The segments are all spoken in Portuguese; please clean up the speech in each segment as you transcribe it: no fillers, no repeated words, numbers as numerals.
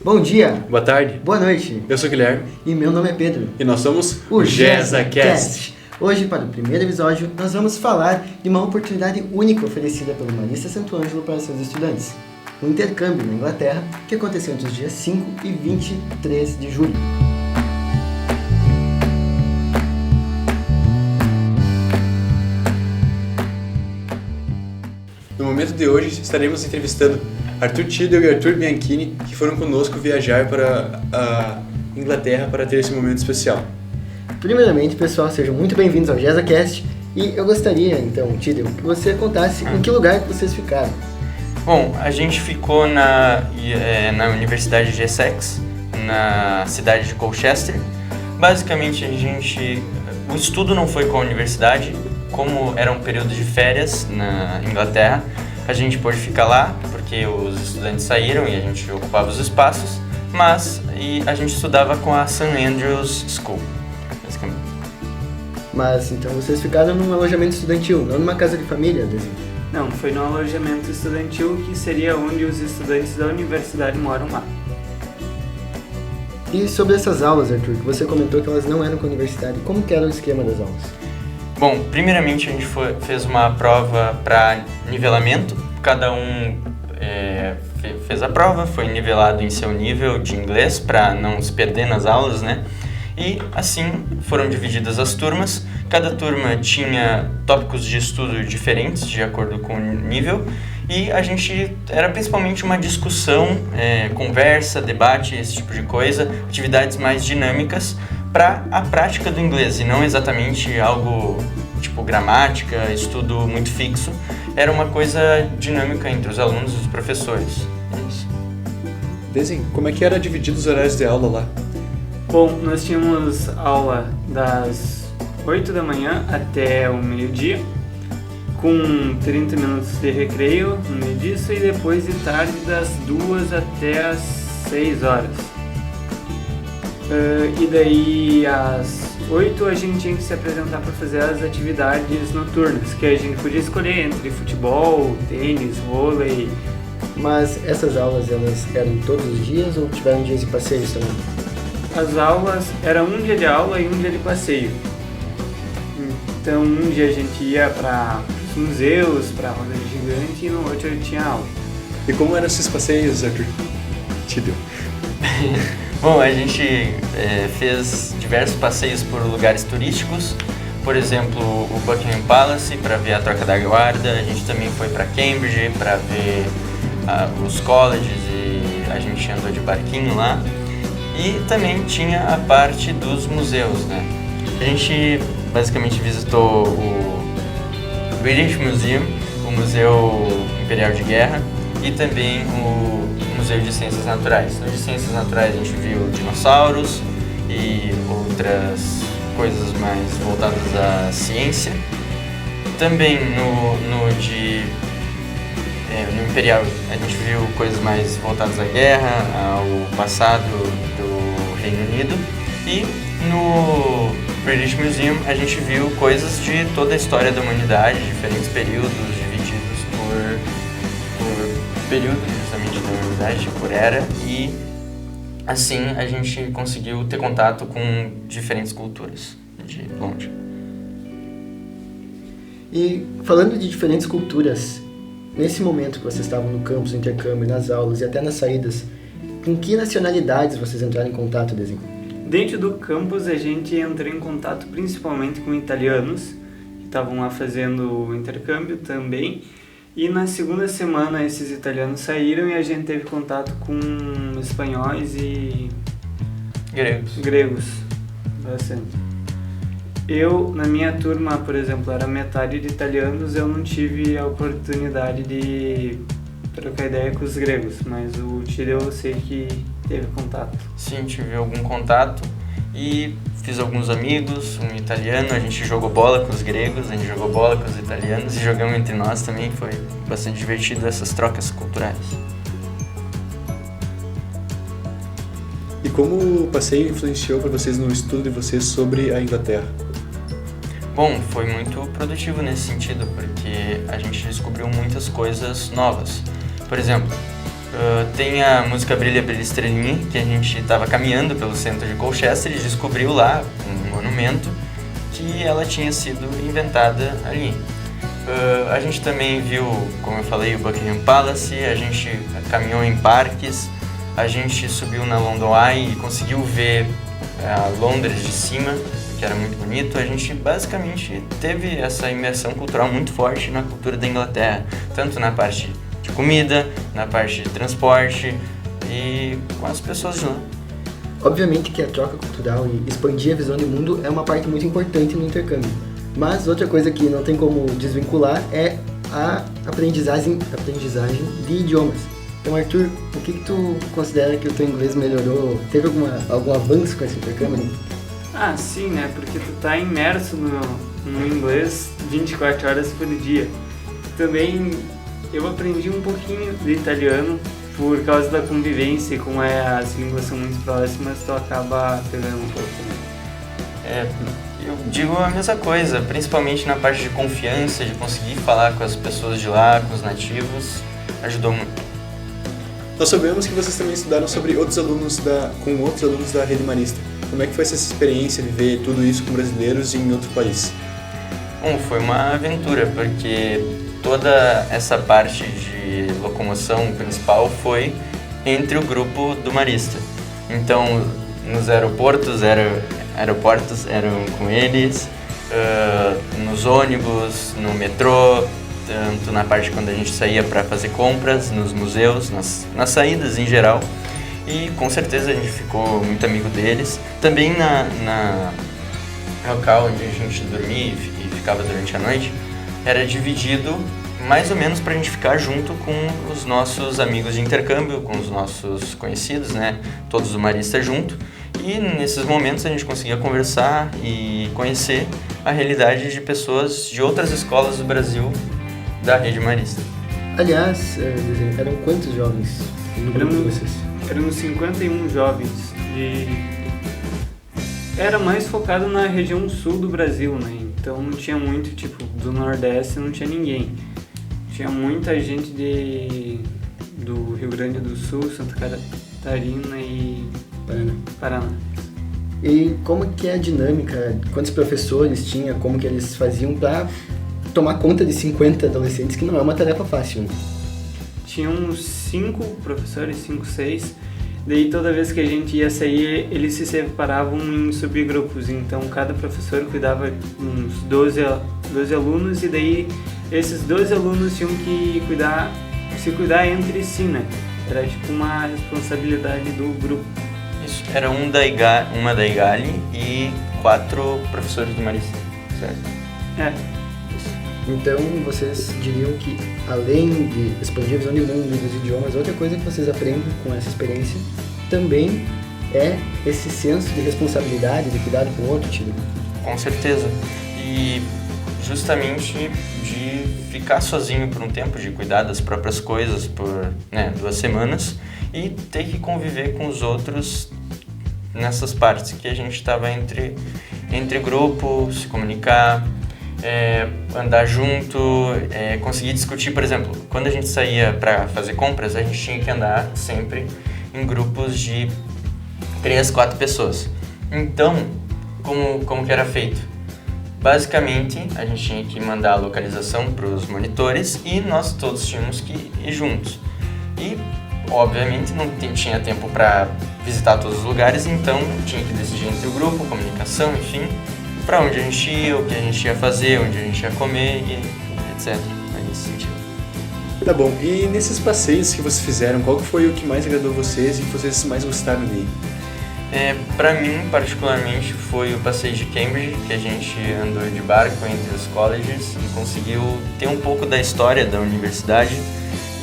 Bom dia, Boa tarde, boa noite, eu sou o Guilherme e meu nome é Pedro. e nós somos O GesaCast. Hoje, para o primeiro episódio, nós vamos falar de uma oportunidade única oferecida pelo Marista Santo Ângelo para seus estudantes. Um intercâmbio na Inglaterra que aconteceu entre os dias 5 e 23 de julho. No momento de hoje estaremos entrevistando Arthur Tidel e Arthur Bianchini, que foram conosco viajar para a Inglaterra para ter esse momento especial. Primeiramente, pessoal, sejam muito bem-vindos ao GesaCast e eu gostaria, então, Tidel, que você contasse em que lugar que vocês ficaram. Bom, a gente ficou na Universidade de Essex, na cidade de Colchester. Basicamente, o estudo não foi com a universidade, como era um período de férias na Inglaterra, a gente pôde ficar lá, porque os estudantes saíram e a gente ocupava os espaços, mas a gente estudava com a St. Andrews School, basicamente. Mas, então, vocês ficaram num alojamento estudantil, não numa casa de família, Dezinho? Não, foi no alojamento estudantil, que seria onde os estudantes da universidade moram lá. E sobre essas aulas, Arthur, que você comentou que elas não eram com a universidade, como que era o esquema das aulas? Bom, primeiramente a gente fez uma prova para nivelamento, cada um fez a prova, foi nivelado em seu nível de inglês para não se perder nas aulas, né? E assim foram divididas as turmas, cada turma tinha tópicos de estudo diferentes de acordo com o nível e era principalmente uma discussão, conversa, debate, esse tipo de coisa, atividades mais dinâmicas para a prática do inglês e não exatamente algo tipo gramática, estudo muito fixo, era uma coisa dinâmica entre os alunos e os professores. É isso. Dezinho, como é que era dividido os horários de aula lá? Bom, nós tínhamos aula das 8 da manhã até o meio-dia, com 30 minutos de recreio no meio disso, e depois de tarde das 2 até as 6 horas. E daí às 8 a gente tinha que se apresentar para fazer as atividades noturnas, que a gente podia escolher entre futebol, tênis, vôlei. Mas essas aulas, elas eram todos os dias ou tiveram dias de passeios também? As aulas, era um dia de aula e um dia de passeio. Então um dia a gente ia para os museus, para a roda gigante, e no outro eu tinha aula. E como eram esses passeios, Arthur Tidel? Bom, a gente fez diversos passeios por lugares turísticos, por exemplo, o Buckingham Palace para ver a Troca da Guarda, a gente também foi para Cambridge para ver os colleges e a gente andou de barquinho lá. E também tinha a parte dos museus, né? A gente basicamente visitou o British Museum, o Museu Imperial de Guerra e também o Museu de Ciências Naturais. No de Ciências Naturais a gente viu dinossauros e outras coisas mais voltadas à ciência. Também no Imperial a gente viu coisas mais voltadas à guerra, ao passado do Reino Unido. E no British Museum a gente viu coisas de toda a história da humanidade, diferentes períodos divididos por período justamente da humanidade, por era, e assim a gente conseguiu ter contato com diferentes culturas de longe. E falando de diferentes culturas, nesse momento que vocês estavam no campus, no intercâmbio, nas aulas e até nas saídas, com que nacionalidades vocês entraram em contato, Dezinho? Dentro do campus a gente entrou em contato principalmente com italianos, que estavam lá fazendo o intercâmbio também. E na segunda semana esses italianos saíram e a gente teve contato com espanhóis e gregos, bastante. Eu, na minha turma, por exemplo, era metade de italianos, eu não tive a oportunidade de trocar ideia com os gregos, mas o Tidel eu sei que teve contato. Sim, tive algum contato e fiz alguns amigos, um italiano, a gente jogou bola com os gregos, a gente jogou bola com os italianos e jogamos entre nós também, foi bastante divertido essas trocas culturais. E como o passeio influenciou para vocês no estudo de vocês sobre a Inglaterra? Bom, foi muito produtivo nesse sentido, porque a gente descobriu muitas coisas novas. Por exemplo, Tem a música Brilha, Brilha Estrelinha, que a gente estava caminhando pelo centro de Colchester e descobriu lá um monumento que ela tinha sido inventada ali. A gente também viu, como eu falei, o Buckingham Palace, a gente caminhou em parques, a gente subiu na London Eye e conseguiu ver a Londres de cima, que era muito bonito. A gente basicamente teve essa imersão cultural muito forte na cultura da Inglaterra, tanto na parte de comida, na parte de transporte e com as pessoas de lá. Obviamente que a troca cultural e expandir a visão de mundo é uma parte muito importante no intercâmbio. Mas outra coisa que não tem como desvincular é a aprendizagem de idiomas. Então, Arthur, o que tu considera que o teu inglês melhorou? Teve algum avanço com esse intercâmbio? Ah, sim, né? Porque tu tá imerso no inglês 24 horas por dia. Também eu aprendi um pouquinho de italiano por causa da convivência, e como as línguas são muito próximas, tu acaba pegando um pouco também. Eu digo a mesma coisa, principalmente na parte de confiança, de conseguir falar com as pessoas de lá, com os nativos, ajudou muito. Nós sabemos que vocês também estudaram sobre com outros alunos da Rede Marista. Como é que foi essa experiência, viver tudo isso com brasileiros em outro país? Bom, foi uma aventura, porque toda essa parte de locomoção principal foi entre o grupo do Marista. Então, nos aeroportos eram com eles, nos ônibus, no metrô, tanto na parte quando a gente saía para fazer compras, nos museus, nas saídas em geral. E com certeza a gente ficou muito amigo deles. Também na local onde a gente dormia e ficava durante a noite, era dividido mais ou menos para a gente ficar junto com os nossos amigos de intercâmbio, com os nossos conhecidos, né? Todos do Marista junto. E nesses momentos a gente conseguia conversar e conhecer a realidade de pessoas de outras escolas do Brasil da Rede Marista. Aliás, eram quantos jovens no grupo de vocês? Eram 51 jovens e era mais focado na região sul do Brasil, né? Então não tinha muito, tipo, do Nordeste não tinha ninguém. Tinha muita gente do Rio Grande do Sul, Santa Catarina e Paraná. E como que é a dinâmica? Quantos professores tinha? Como que eles faziam para tomar conta de 50 adolescentes, que não é uma tarefa fácil? Tinham 5 professores, 5, 6. Daí toda vez que a gente ia sair, eles se separavam em subgrupos. Então cada professor cuidava de uns 12 alunos, e daí esses 12 alunos tinham que se cuidar entre si, né? Era tipo uma responsabilidade do grupo. Isso, era uma da IGALI e 4 professores do Marista, certo? Então, vocês diriam que, além de expandir a visão de mundo e dos idiomas, outra coisa que vocês aprendem com essa experiência também é esse senso de responsabilidade, de cuidado com o outro, Tino? Com certeza. E justamente de ficar sozinho por um tempo, de cuidar das próprias coisas por 2 semanas e ter que conviver com os outros nessas partes que a gente estava entre grupo, se comunicar, andar junto, conseguir discutir. Por exemplo, quando a gente saía para fazer compras, a gente tinha que andar sempre em grupos de 3, 4 pessoas. Então, como que era feito? Basicamente, a gente tinha que mandar a localização para os monitores e nós todos tínhamos que ir juntos. E, obviamente, não tinha tempo para visitar todos os lugares, então tinha que decidir entre o grupo, comunicação, enfim, para onde a gente ia, o que a gente ia fazer, onde a gente ia comer, e etc. Nesse sentido. Tá bom, e nesses passeios que vocês fizeram, qual que foi o que mais agradou vocês e que vocês mais gostaram dele? Para mim, particularmente, foi o passeio de Cambridge, que a gente andou de barco entre os colleges e conseguiu ter um pouco da história da universidade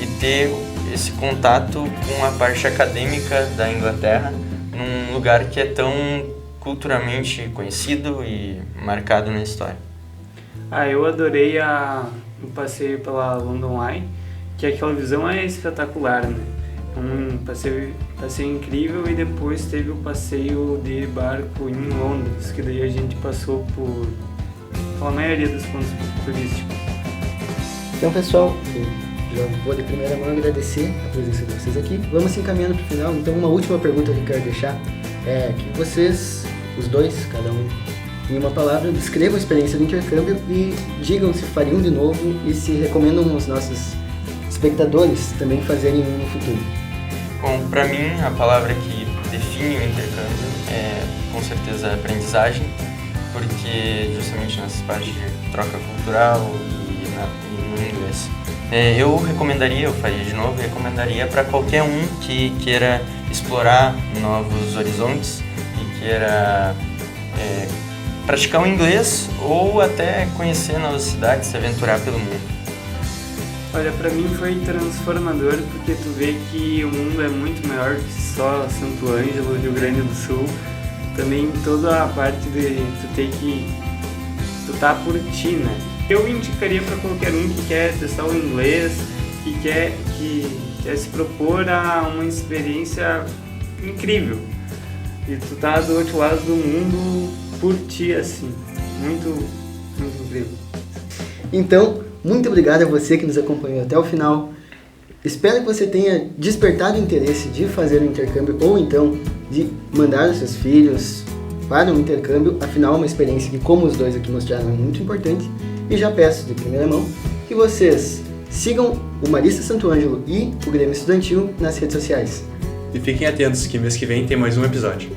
e ter esse contato com a parte acadêmica da Inglaterra num lugar que é tão culturalmente conhecido e marcado na história. Eu adorei o passeio pela London Eye, que aquela visão é espetacular, né? Um passeio incrível, e depois teve o passeio de barco em Londres, que daí a gente passou pela maioria dos pontos turísticos. Então, pessoal, já vou de primeira mão agradecer a presença de vocês aqui. Vamos se encaminhando para o final. Então, uma última pergunta que eu quero deixar é que vocês, os dois, cada um em uma palavra, descrevam a experiência do intercâmbio e digam se fariam de novo e se recomendam aos nossos espectadores também fazerem um no futuro. Bom, para mim, a palavra que define o intercâmbio é, com certeza, aprendizagem, porque justamente nessa parte de troca cultural e no inglês. Eu recomendaria, eu faria de novo, recomendaria para qualquer um que queira explorar novos horizontes e queira praticar o inglês ou até conhecer novas cidades, se aventurar pelo mundo. Olha, pra mim foi transformador porque tu vê que o mundo é muito maior que só Santo Ângelo, Rio Grande do Sul. Também toda a parte de tu tá por ti, né? Eu indicaria pra qualquer um que quer testar o inglês, que quer se propor a uma experiência incrível. E tu tá do outro lado do mundo por ti, assim. Muito, muito incrível. Então, muito obrigado a você que nos acompanhou até o final. Espero que você tenha despertado o interesse de fazer um intercâmbio ou então de mandar os seus filhos para um intercâmbio. Afinal, é uma experiência que, como os dois aqui mostraram, é muito importante. E já peço de primeira mão que vocês sigam o Marista Santo Ângelo e o Grêmio Estudantil nas redes sociais. E fiquem atentos que mês que vem tem mais um episódio.